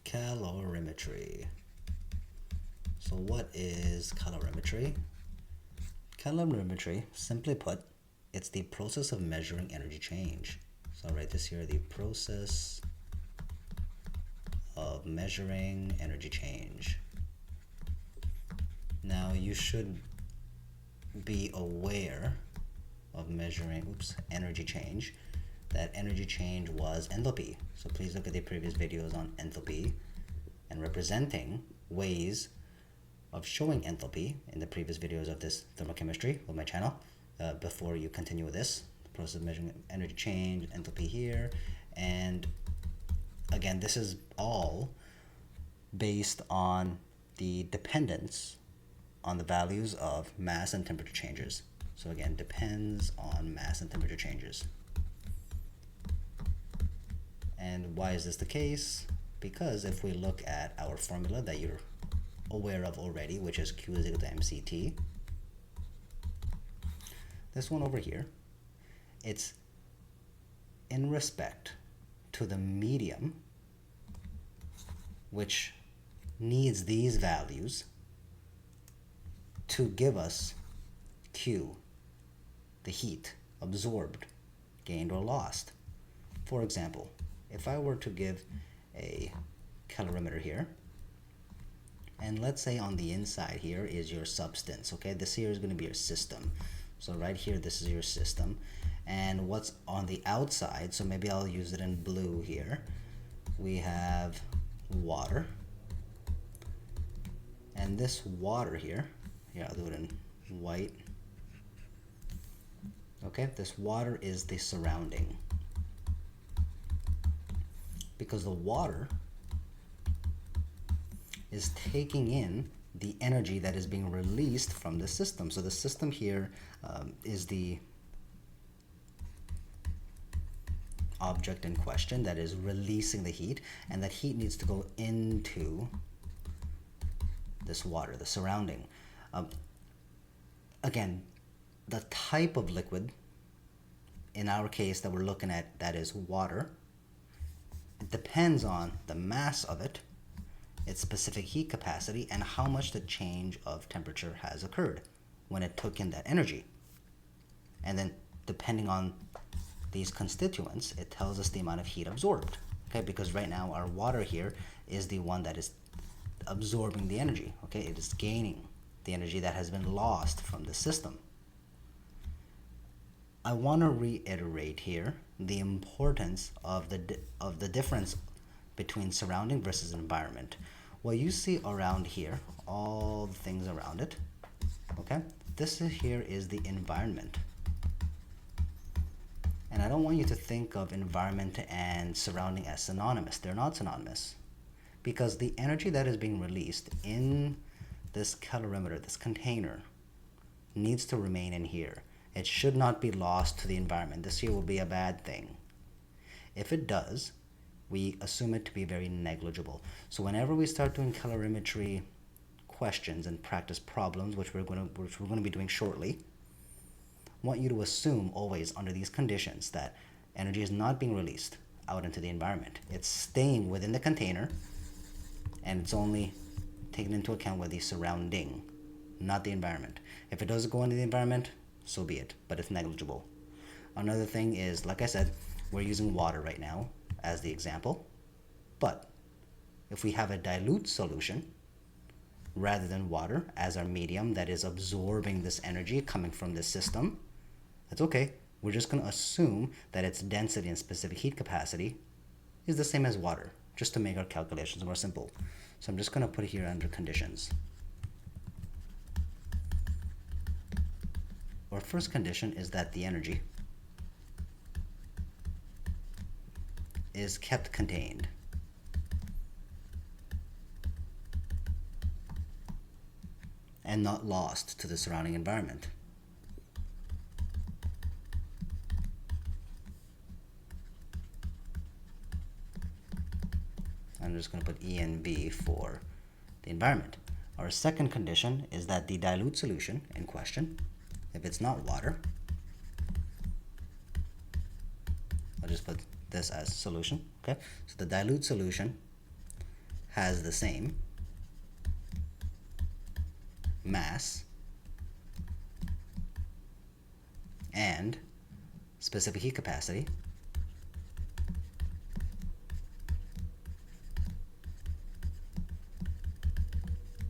Calorimetry. So what is calorimetry? Calorimetry, simply put, it's the process of measuring energy change. So I'll write this here, the process of measuring energy change. Now you should be aware of measuring energy change. That energy change was enthalpy. So please look at the previous videos on enthalpy and representing ways of showing enthalpy in the previous videos of this thermochemistry of my channel. Before you continue with this, the process of measuring energy change, enthalpy here, and again, this is all based on the dependence on the values of mass and temperature changes. So again, depends on mass and temperature changes. And why is this the case? Because if we look at our formula that you're aware of already, which is Q is equal to mCT, this one over here, it's in respect to the medium, which needs these values to give us Q, the heat absorbed, gained, or lost. For example, if I were to give a calorimeter here, and let's say on the inside here is your substance, okay? This here is going to be your system. So right here, this is your system. And what's on the outside, so maybe I'll use it in blue here. We have water. And this water here, I'll do it in white. Okay, this water is the surrounding. Because the water is taking in the energy that is being released from the system. So the system here is the object in question that is releasing the heat, and that heat needs to go into this water, the surrounding. Again, the type of liquid, in our case that we're looking at, that is water, it depends on the mass of it, its specific heat capacity, and how much the change of temperature has occurred when it took in that energy. And then depending on these constituents, it tells us the amount of heat absorbed. Okay, because right now our water here is the one that is absorbing the energy. Okay, it is gaining the energy that has been lost from the system. I want to reiterate here the importance of the difference between surrounding versus environment. What you see around here, all the things around it, okay, this here is the environment. And I don't want you to think of environment and surrounding as synonymous. They're not synonymous, because the energy that is being released in this calorimeter, this container, needs to remain in here. It should not be lost to the environment. This here will be a bad thing. If it does, we assume it to be very negligible. So whenever we start doing calorimetry questions and practice problems, which we're going to be doing shortly, I want you to assume always under these conditions that energy is not being released out into the environment. It's staying within the container, and it's only taken into account with the surrounding, not the environment. If it does go into the environment, so be it, but it's negligible. Another thing is, like I said, we're using water right now as the example, but if we have a dilute solution rather than water as our medium that is absorbing this energy coming from this system, that's okay. We're just going to assume that its density and specific heat capacity is the same as water, just to make our calculations more simple. So I'm just going to put it here under conditions. Our first condition is that the energy is kept contained. And not lost to the surrounding environment. I'm just going to put E and B for the environment. Our second condition is that the dilute solution in question, if it's not water, I'll just put this as solution. Okay, so the dilute solution has the same mass and specific heat capacity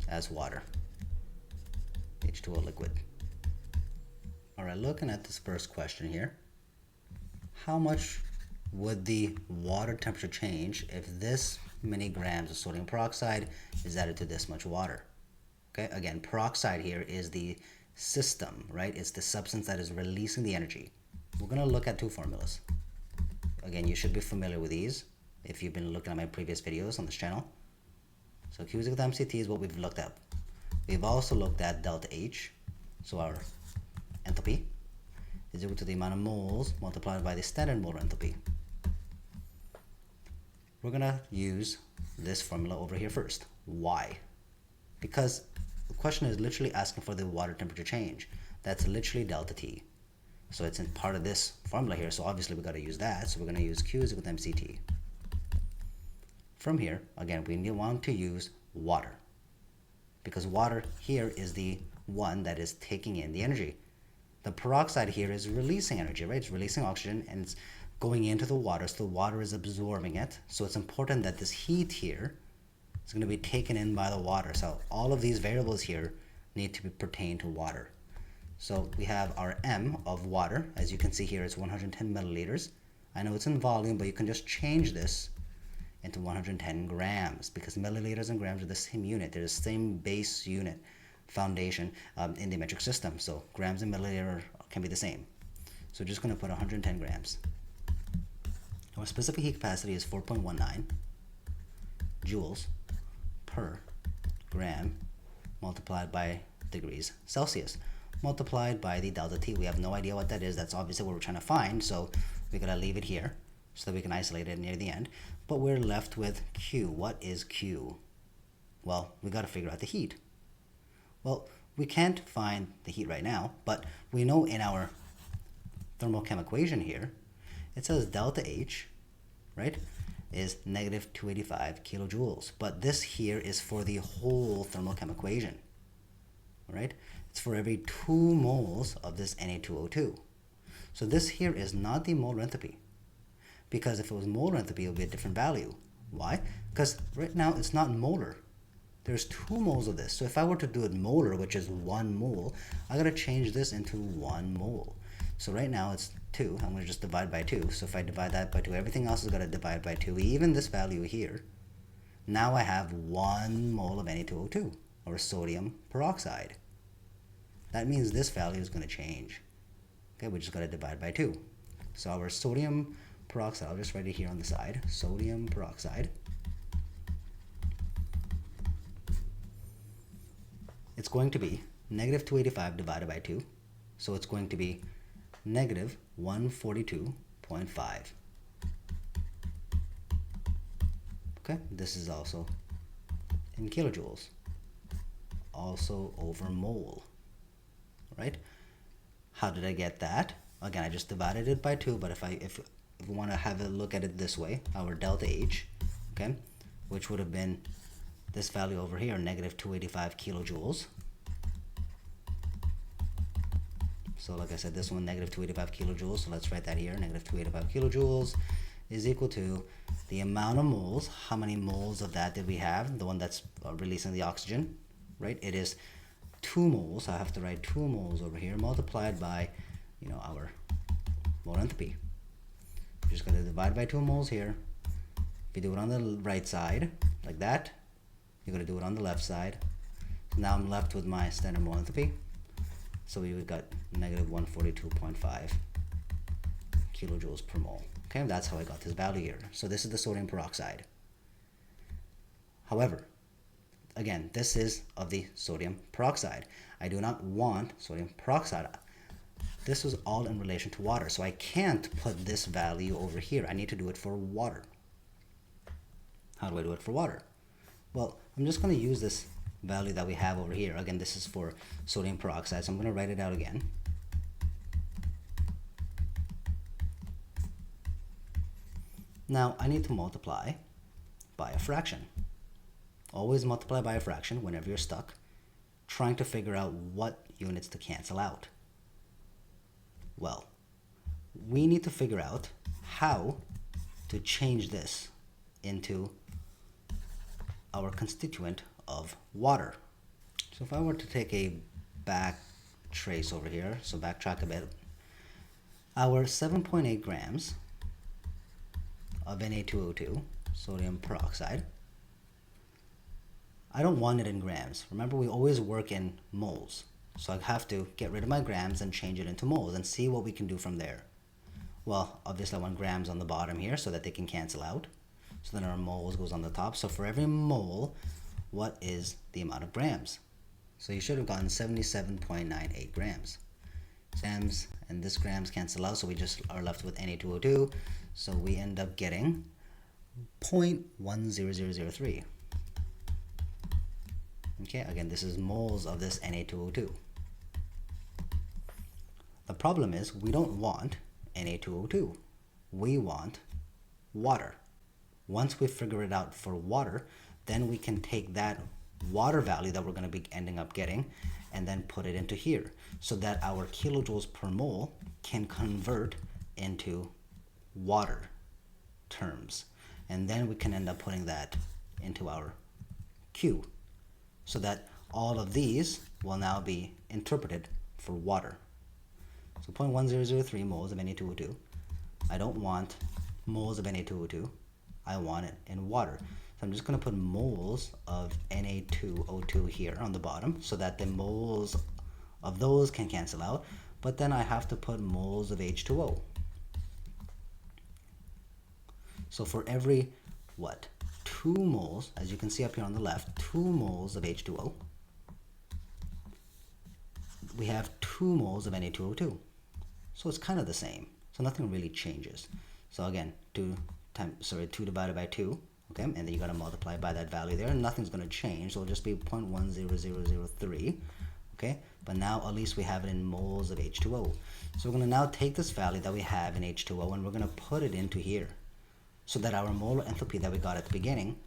as water, H2O liquid. All right, looking at this first question here, how much would the water temperature change if this many grams of sodium peroxide is added to this much water? Okay, again, peroxide here is the system, right? It's the substance that is releasing the energy. We're going to look at two formulas. Again, you should be familiar with these if you've been looking at my previous videos on this channel. So Q is equal to MCT is what we've looked at. We've also looked at delta H, so our enthalpy is equal to the amount of moles multiplied by the standard molar enthalpy. We're going to use this formula over here first. Why? Because the question is literally asking for the water temperature change. That's literally delta T. So it's in part of this formula here, so obviously we've got to use that. So we're going to use Q is equal to MCT. From here, again, we want to use water, because water here is the one that is taking in the energy. The peroxide here is releasing energy, right? It's releasing oxygen and it's going into the water, so the water is absorbing it. So it's important that this heat here is going to be taken in by the water. So all of these variables here need to be pertain to water. So we have our M of water. As you can see here, it's 110 milliliters. I know it's in volume, but you can just change this into 110 grams because milliliters and grams are the same unit. They're the same base unit foundation in the metric system. So grams and milliliter can be the same. So we're just going to put 110 grams. Our specific heat capacity is 4.19 joules per gram multiplied by degrees Celsius multiplied by the delta T. We have no idea what that is. That's obviously what we're trying to find, so we're going to leave it here so that we can isolate it near the end. But we're left with Q. What is Q? Well, we got to figure out the heat. Well, we can't find the heat right now, but we know in our thermochem equation here, it says delta H, right, is negative 285 kilojoules. But this here is for the whole thermochem equation, right? It's for every 2 moles of this Na2O2. So this here is not the molar enthalpy, because if it was molar enthalpy, it would be a different value. Why? Because right now it's not molar. There's 2 moles of this. So if I were to do it molar, which is 1 mole, I got to change this into 1 mole. So right now it's 2. I'm going to just divide by 2. So if I divide that by 2, everything else is going to divide by 2, even this value here. Now I have 1 mole of Na2O2, or sodium peroxide. That means this value is going to change. Okay, we just got to divide by 2. So our sodium peroxide, I'll just write it here on the side, sodium peroxide, it's going to be negative 285 divided by 2. So it's going to be negative 142.5. Okay, this is also in kilojoules, also over mole, right? How did I get that? Again, I just divided it by 2, but if we want to have a look at it this way, our delta H, okay, which would have been this value over here, negative 285 kilojoules. So like I said, this one, negative 285 kilojoules. So let's write that here. Negative 285 kilojoules is equal to the amount of moles. How many moles of that did we have? The one that's releasing the oxygen, right? It is 2 moles. So I have to write 2 moles over here multiplied by, our molar enthalpy. We're just going to divide by 2 moles here. If you do it on the right side, like that, you're going to do it on the left side. So now I'm left with my standard molar enthalpy. So we got negative 142.5 kilojoules per mole. Okay, that's how I got this value here. So this is the sodium peroxide. However, again, this is of the sodium peroxide. I do not want sodium peroxide. This is all in relation to water, so I can't put this value over here. I need to do it for water. How do I do it for water? Well, I'm just going to use this value that we have over here. Again, this is for sodium peroxide, so I'm going to write it out again. Now, I need to multiply by a fraction. Always multiply by a fraction whenever you're stuck, trying to figure out what units to cancel out. Well, we need to figure out how to change this into our constituent of water. So if I were to take a back trace over here, so backtrack a bit, our 7.8 grams of Na2O2, sodium peroxide, I don't want it in grams. Remember, we always work in moles. So I have to get rid of my grams and change it into moles and see what we can do from there. Well, obviously I want grams on the bottom here so that they can cancel out. So then our moles goes on the top. So for every mole, what is the amount of grams? So you should have gotten 77.98 grams. Grams and this grams cancel out, so we just are left with Na2O2. So we end up getting 0.10003. Okay, again, this is moles of this Na2O2. The problem is we don't want Na2O2. We want water. Once we figure it out for water, then we can take that water value that we're going to be ending up getting and then put it into here so that our kilojoules per mole can convert into water terms. And then we can end up putting that into our Q so that all of these will now be interpreted for water. So 0.1003 moles of Na2O2. I don't want moles of Na2O2. I want it in water. So I'm just going to put moles of Na2O2 here on the bottom so that the moles of those can cancel out. But then I have to put moles of H2O. So for every, 2 moles, as you can see up here on the left, 2 moles of H2O, we have 2 moles of Na2O2. So it's kind of the same. So nothing really changes. So again, 2 divided by 2, okay, and then you got to multiply by that value there, and nothing's going to change, so it'll just be 0.10003, okay, but now at least we have it in moles of H2O. So we're going to now take this value that we have in H2O and we're going to put it into here so that our molar enthalpy that we got at the beginning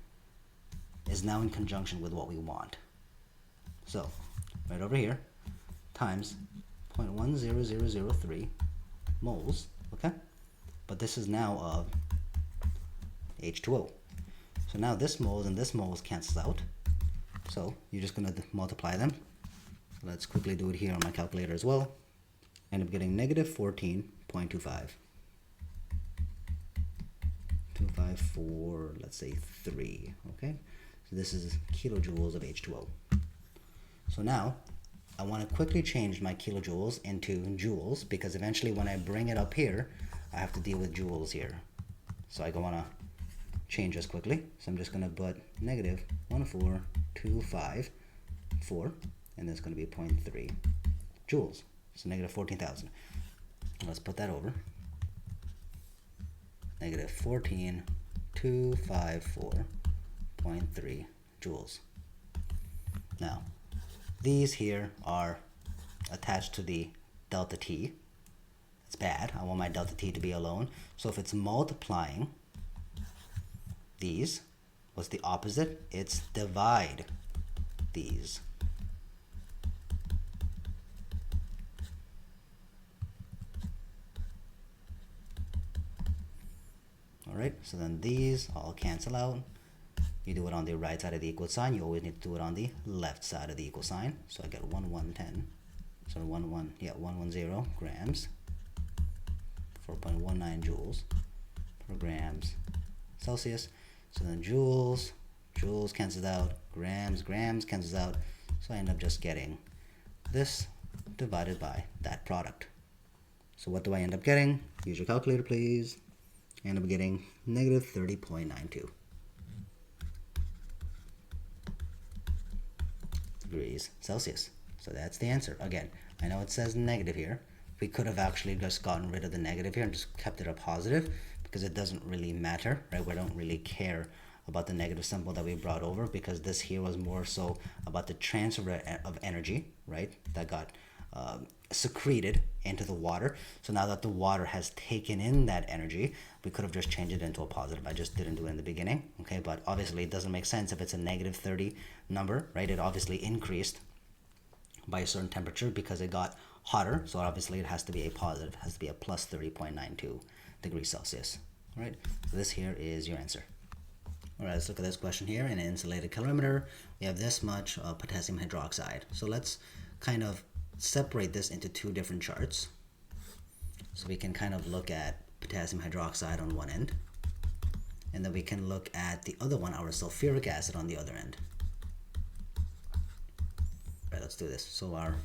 is now in conjunction with what we want. So right over here times 0.10003 moles, okay, but this is now of H2O. So now this moles and this moles cancels out. So you're just going to multiply them. Let's quickly do it here on my calculator as well. End up getting negative 14.25. 254, let's say 3. Okay. So this is kilojoules of H2O. So now I want to quickly change my kilojoules into joules because eventually when I bring it up here, I have to deal with joules here. So I want to change this quickly. So I'm just going to put negative 14.254, and that's going to be 0.3 joules. So negative 14,000. Let's put that over. Negative 14.254.3 joules. Now, these here are attached to the delta T. It's bad. I want my delta T to be alone. So if it's multiplying these, what's the opposite? It's divide these. Alright, so then these all cancel out. You do it on the right side of the equal sign. You always need to do it on the left side of the equal sign. So I get 1110. So 110 grams. 4.19 joules per grams Celsius. So then joules cancels out, grams cancels out. So I end up just getting this divided by that product. So what do I end up getting? Use your calculator, please. I end up getting negative 30.92 degrees Celsius. So that's the answer. Again, I know it says negative here. We could have actually just gotten rid of the negative here and just kept it a positive because it doesn't really matter, right? We don't really care about the negative symbol that we brought over because this here was more so about the transfer of energy, right? That got secreted into the water. So now that the water has taken in that energy, we could have just changed it into a positive. I just didn't do it in the beginning, okay? But obviously it doesn't make sense if it's a negative 30 number, right? It obviously increased by a certain temperature because it got hotter. So obviously it has to be a positive, it has to be a plus 30.92 degrees Celsius, all right? So this here is your answer. All right, let's look at this question here. In an insulated calorimeter, we have this much potassium hydroxide. So let's kind of separate this into two different charts. So we can kind of look at potassium hydroxide on one end, and then we can look at the other one, our sulphuric acid, on the other end. All right, let's do this. So our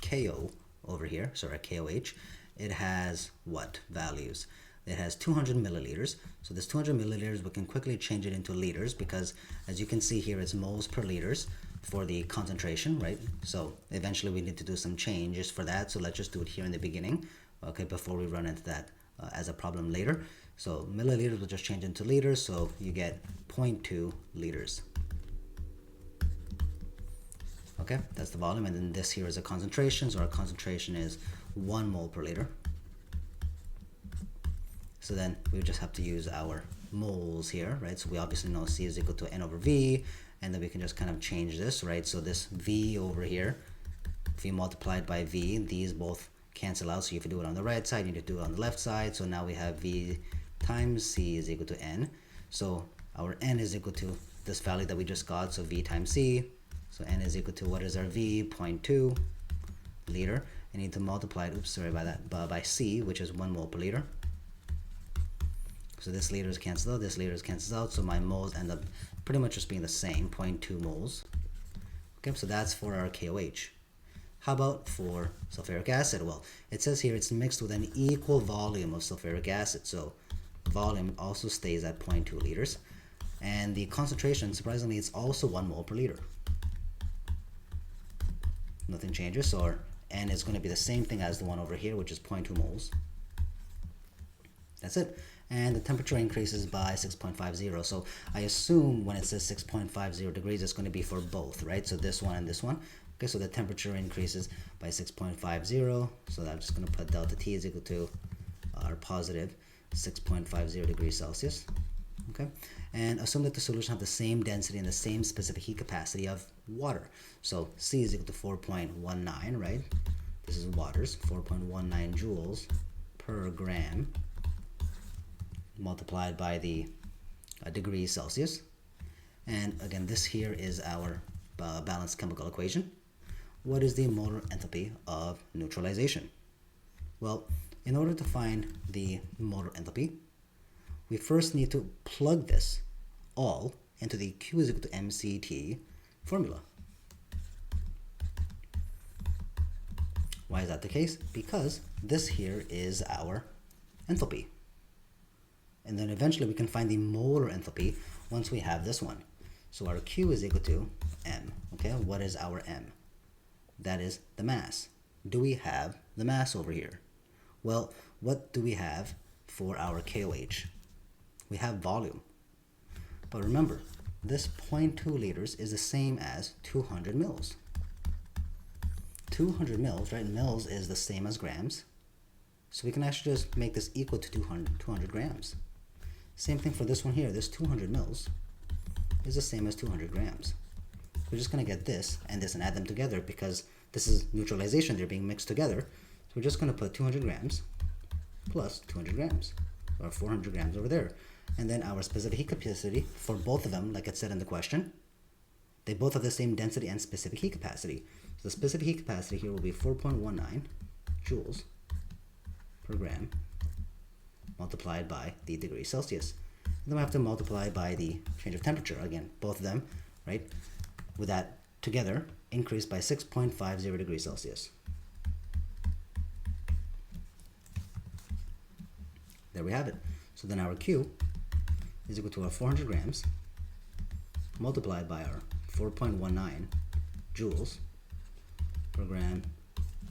KO over here, so our KOH, it has what values? It has 200 milliliters. So this 200 milliliters, we can quickly change it into liters because as you can see here, it's moles per liters for the concentration, right? So eventually we need to do some changes for that. So let's just do it here in the beginning, okay, before we run into that as a problem later. So milliliters will just change into liters. So you get 0.2 liters. Okay, that's the volume. And then this here is a concentration. So our concentration is 1 mole per liter. So then we just have to use our moles here, right? So we obviously know C is equal to N over V, and then we can just kind of change this, right? So this V over here, V multiplied by V, these both cancel out. So if you do it on the right side, you need to do it on the left side. So now we have V times C is equal to N. So our N is equal to this value that we just got, so V times C. So N is equal to, what is our V? 0.2 liter. I need to multiply it, by C, which is 1 mole per liter. So this liter is canceled out, this liter is canceled out, so my moles end up pretty much just being the same, 0.2 moles. Okay, so that's for our KOH. How about for sulfuric acid? Well, it says here it's mixed with an equal volume of sulfuric acid, so volume also stays at 0.2 liters. And the concentration, surprisingly, it's also 1 mole per liter. Nothing changes, so our N is going to be the same thing as the one over here, which is 0.2 moles. That's it. And the temperature increases by 6.50. So I assume when it says 6.50 degrees, it's going to be for both, right? So this one and this one. Okay, so the temperature increases by 6.50. So I'm just going to put delta T is equal to our positive 6.50 degrees Celsius. Okay, and assume that the solution has the same density and the same specific heat capacity of water. So C is equal to 4.19, right? This is water's 4.19 joules per gram multiplied by the degrees Celsius. And again, this here is our balanced chemical equation. What is the molar enthalpy of neutralization? Well, in order to find the molar enthalpy, we first need to plug this all into the Q is equal to mCT formula. Why is that the case? Because this here is our enthalpy. And then eventually we can find the molar enthalpy once we have this one. So our Q is equal to M. Okay, what is our M? That is the mass. Do we have the mass over here? Well, what do we have for our KOH? We have volume. But remember, this 0.2 liters is the same as 200 mils. 200 mils, right? Mils is the same as grams. So we can actually just make this equal to 200 grams. Same thing for this one here. This 200 mils is the same as 200 grams. We're just going to get this and this and add them together because this is neutralization. They're being mixed together. So we're just going to put 200 grams plus 200 grams, or 400 grams over there. And then our specific heat capacity for both of them, like it said in the question, they both have the same density and specific heat capacity. So the specific heat capacity here will be 4.19 joules per gram multiplied by the degrees Celsius. And then we have to multiply by the change of temperature. Again, both of them, right, with that together, increase by 6.50 degrees Celsius. There we have it. So then our Q is equal to our 400 grams multiplied by our 4.19 joules per gram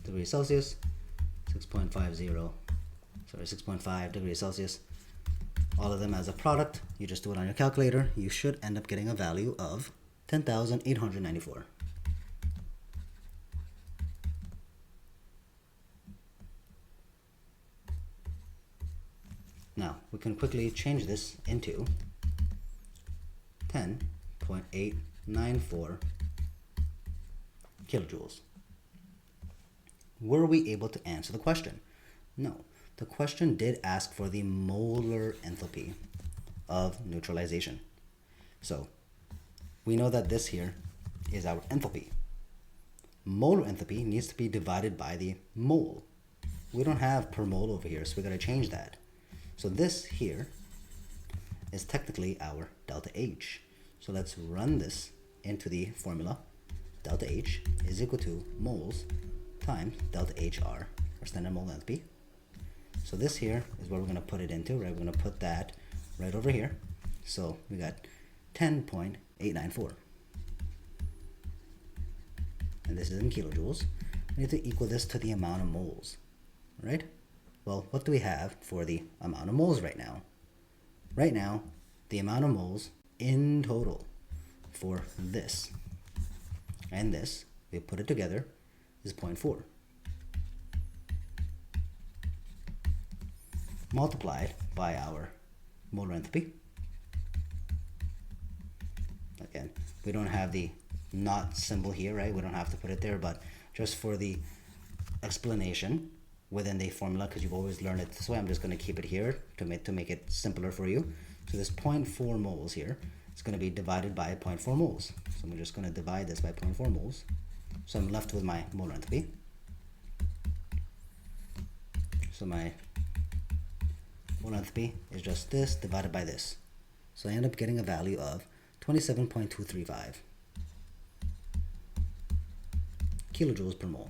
degrees Celsius, 6.5 degrees Celsius. All of them as a product. You just do it on your calculator. You should end up getting a value of 10,894. Now, we can change this into 10.894 kilojoules. Were we able to answer the question? No. The question did ask for the molar enthalpy of neutralization. So we know that this here is our enthalpy. Molar enthalpy needs to be divided by the mole. We don't have per mole over here, so we got to change that. So this here is technically our delta H. So let's run this into the formula. Delta H is equal to moles times delta HR, or standard mole enthalpy. So this here is what we're going to put it into, right? We're going to put that right over here. So we got 10.894. And this is in kilojoules. We need to equal this to the amount of moles, right? Well, what do we have for the amount of moles right now? Right now, the amount of moles in total for this and this, we put it together, is 0.4. Multiplied by our molar enthalpy. Again, we don't have the not symbol here, right? We don't have to put it there, but just for the explanation within the formula, because you've always learned it this way, I'm just going to keep it here to make it simpler for you. So this 0.4 moles here, it's going to be divided by 0.4 moles. So I'm just going to divide this by 0.4 moles. So I'm left with my molar enthalpy. So my molar enthalpy is just this divided by this. So I end up getting a value of 27.235 kilojoules per mole.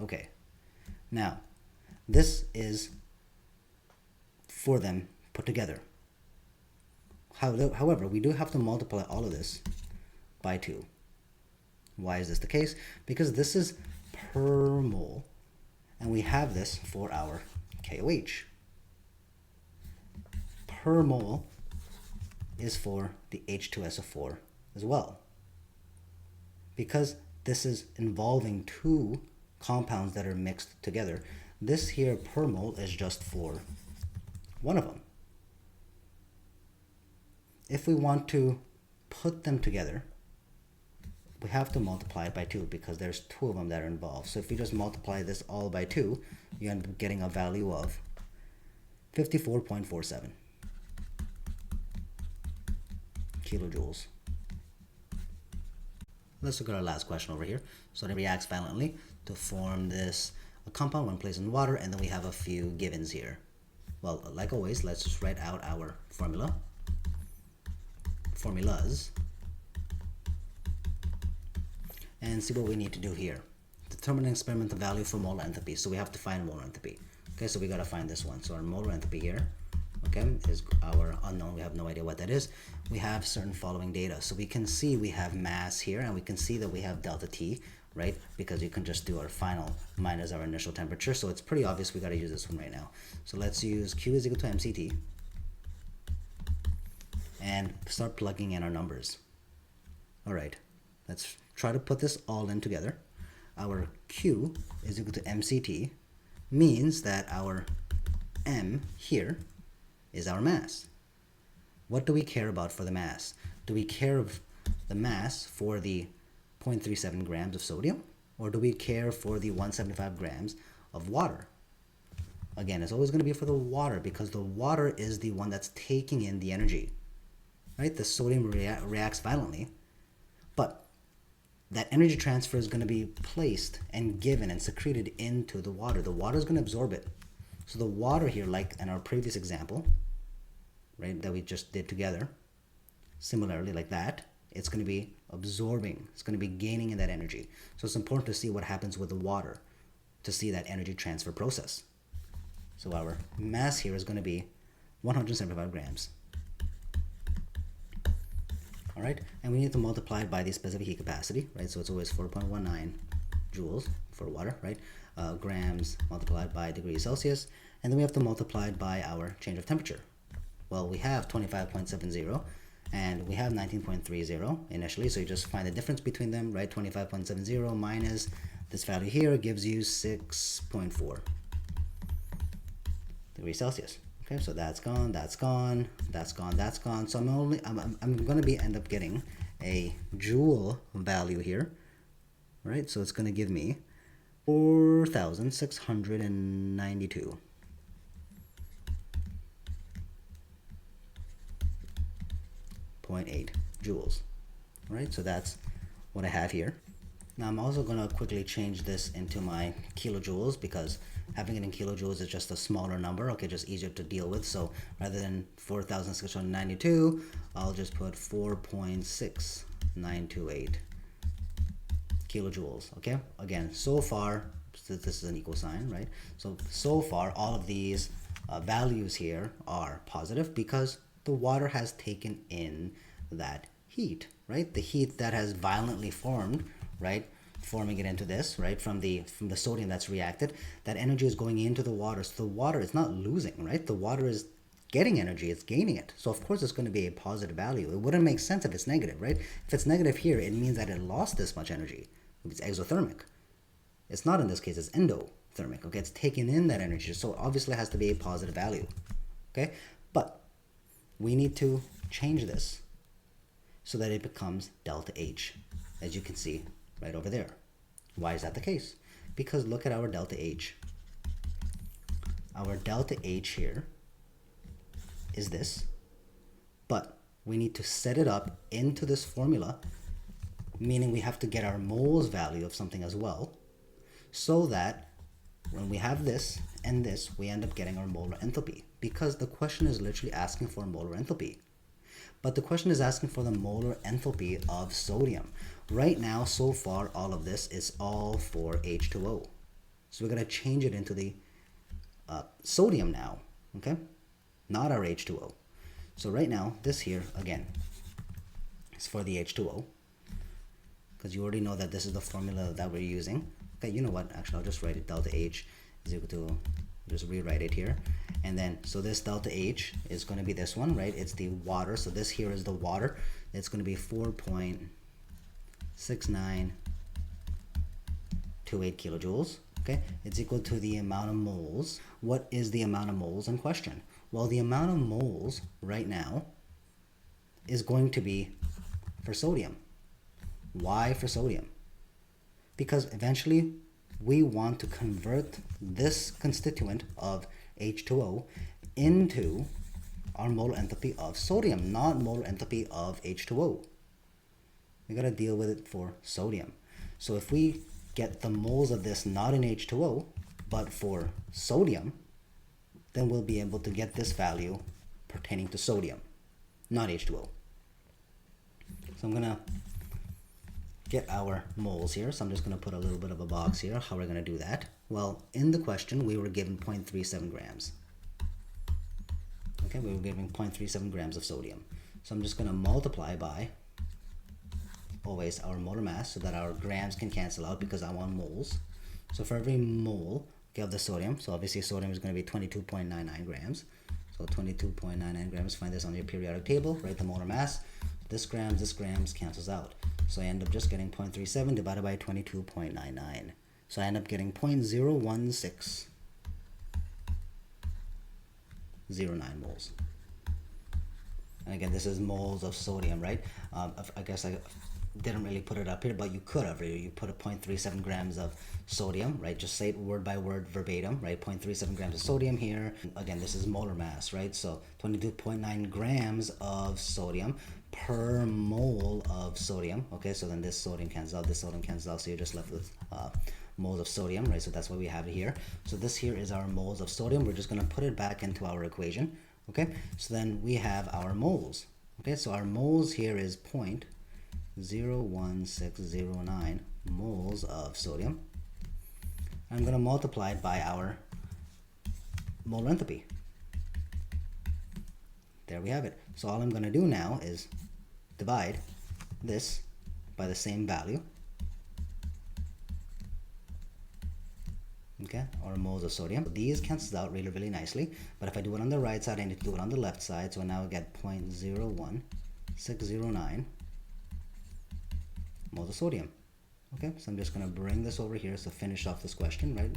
Okay, now this is for them put together. However, we do have to multiply all of this by 2. Why is this the case? Because this is per mole, and we have this for our KOH. Per mole is for the H2SO4 as well. Because this is involving 2 compounds that are mixed together, this here per mole is just for one of them. If we want to put them together, we have to multiply it by 2 because there's 2 of them that are involved. So if you just multiply this all by 2, you end up getting a value of 54.47 kilojoules. Let's look at our last question over here. So it reacts violently to form this compound when placed in water, and then we have a few givens here. Well, like always, let's just write out our formulas, and see what we need to do here. Determine an experimental value for molar enthalpy. So we have to find molar enthalpy. Okay, so we got to find this one. So our molar enthalpy here, okay, is our unknown. We have no idea what that is. We have certain following data. So we can see we have mass here, and we can see that we have delta T, right? Because you can just do our final minus our initial temperature. So it's pretty obvious we got to use this one right now. So let's use Q is equal to MCT and start plugging in our numbers. All right, let's try to put this all in together. Our Q is equal to MCT means that our M here is our mass. What do we care about for the mass? Do we care of the mass for the 0.37 grams of sodium, or do we care for the 175 grams of water? Again, it's always going to be for the water because the water is the one that's taking in the energy, right? The sodium reacts violently, but that energy transfer is going to be placed and given and secreted into the water. The water is going to absorb it. So the water here, like in our previous example, right, that we just did together, similarly like that, it's going to be absorbing. It's going to be gaining in that energy. So it's important to see what happens with the water to see that energy transfer process. So our mass here is going to be 175 grams. All right, and we need to multiply it by the specific heat capacity, right? So it's always 4.19 joules for water, right? Grams multiplied by degrees Celsius, and then we have to multiply it by our change of temperature. Well, we have 25.70 and we have 19.30 initially, so you just find the difference between them, right? 25.70 minus this value here gives you 6.4. degrees Celsius. Okay, so that's gone, that's gone, that's gone, that's gone. So I'm going to end up getting a joule value here, right? So it's going to give me 4,692.8 joules, right? So that's what I have here. Now I'm also going to quickly change this into my kilojoules, because having it in kilojoules is just a smaller number, okay, just easier to deal with. So rather than 4,692, I'll just put 4.6928 kilojoules, okay? Again, so far, this is an equal sign, right? So far, all of these values here are positive because the water has taken in that heat, right? The heat that has violently formed, right? Forming it into this, right? From the sodium that's reacted, that energy is going into the water. So the water is not losing, right? The water is getting energy, it's gaining it. So of course it's going to be a positive value. It wouldn't make sense if it's negative, right? If it's negative here, it means that it lost this much energy. It's exothermic. It's not in this case, it's endothermic, okay? It's taking in that energy, so obviously it has to be a positive value, okay? But we need to change this so that it becomes delta H, as you can see right over there. Why is that the case? Because look at our delta H. Our delta H here is this, but we need to set it up into this formula, meaning we have to get our moles value of something as well, so that when we have this and this, we end up getting our molar enthalpy, because the question is literally asking for molar enthalpy. But the question is asking for the molar enthalpy of sodium. Right now, so far, all of this is all for H2O. So we're going to change it into the sodium now, okay? Not our H2O. So right now, this here, again, is for the H2O, because you already know that this is the formula that we're using. Okay, you know what? Actually, I'll just write it. Delta H is equal to, just rewrite it here. And then, so this delta H is going to be this one, right? It's the water. So this here is the water. It's going to be 4.6928 kilojoules. Okay, it's equal to the amount of moles. What is the amount of moles in question? Well, the amount of moles right now is going to be for sodium. Why for sodium? Because eventually we want to convert this constituent of H2O into our molar enthalpy of sodium, not molar enthalpy of H2O. We got to deal with it for sodium. So if we get the moles of this not in H2O, but for sodium, then we'll be able to get this value pertaining to sodium, not H2O. So I'm going to get our moles here. So I'm just going to put a little bit of a box here. How we're going to do that? Well, in the question, we were given 0.37 grams. Okay, we were given 0.37 grams of sodium. So I'm just going to multiply by always our molar mass so that our grams can cancel out because I want moles. So for every mole of the sodium, so obviously sodium is going to be 22.99 grams. So 22.99 grams, find this on your periodic table, write the molar mass. This grams cancels out. So I end up just getting 0.37 divided by 22.99. So I end up getting 0.01609 moles. And again, this is moles of sodium, right? I guess I didn't really put it up here, but you could have. You put a 0.37 grams of sodium, right? Just say it word by word verbatim, right? 0.37 grams of sodium here. Again, this is molar mass, right? So 22.9 grams of sodium per mole of sodium. Okay, so then this sodium cancels out, this sodium cancels out, so you're just left with moles of sodium, right? So that's what we have here. So this here is our moles of sodium. We're just going to put it back into our equation. Okay, so then we have our moles. Okay, so our moles here is 0.01609 moles of sodium. I'm going to multiply it by our molar enthalpy. There we have it. So all I'm going to do now is divide this by the same value. Okay, or moles of sodium. These cancels out really, really nicely. But if I do it on the right side, I need to do it on the left side. So now I get 0.01609 moles of sodium. Okay, so I'm just going to bring this over here to finish off this question, right?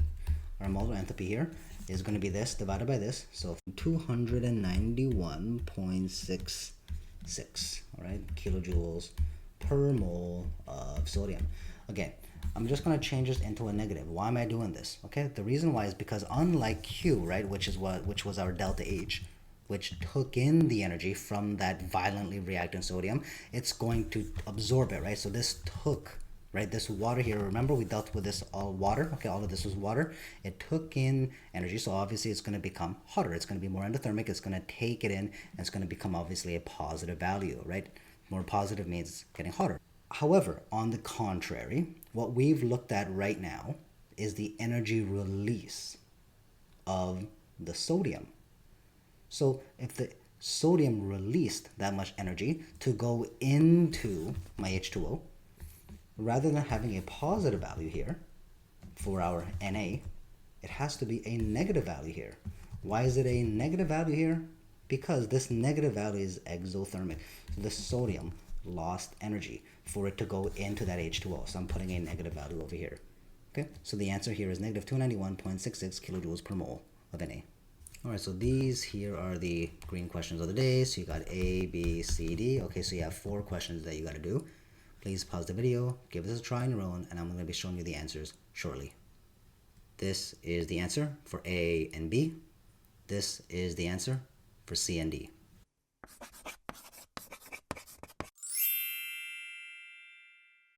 our molar enthalpy here is going to be this divided by this. So 291.66, all right, kilojoules per mole of sodium. Again, I'm just going to change this into a negative. Why am I doing this? Okay, the reason why is because unlike Q, right, which was our delta H, which took in the energy from that violently reactant sodium, it's going to absorb it, right? So this took, right, this water here, remember we dealt with this all water, okay, all of this was water. It took in energy, so obviously it's going to become hotter. It's going to be more endothermic. It's going to take it in, and it's going to become obviously a positive value, right? More positive means it's getting hotter. However, on the contrary, what we've looked at right now is the energy release of the sodium. So if the sodium released that much energy to go into my H2O, rather than having a positive value here for our Na, it has to be a negative value here. Why is it a negative value here? Because this negative value is exothermic. So the sodium lost energy for it to go into that H2O. So I'm putting a negative value over here. Okay, so the answer here is negative 291.66 kilojoules per mole of Na. All right, so these here are the green questions of the day. So you got A, B, C, D. Okay, so you have 4 questions that you got to do. Please pause the video, give this a try on your own, and I'm going to be showing you the answers shortly. This is the answer for A and B. This is the answer for C and D.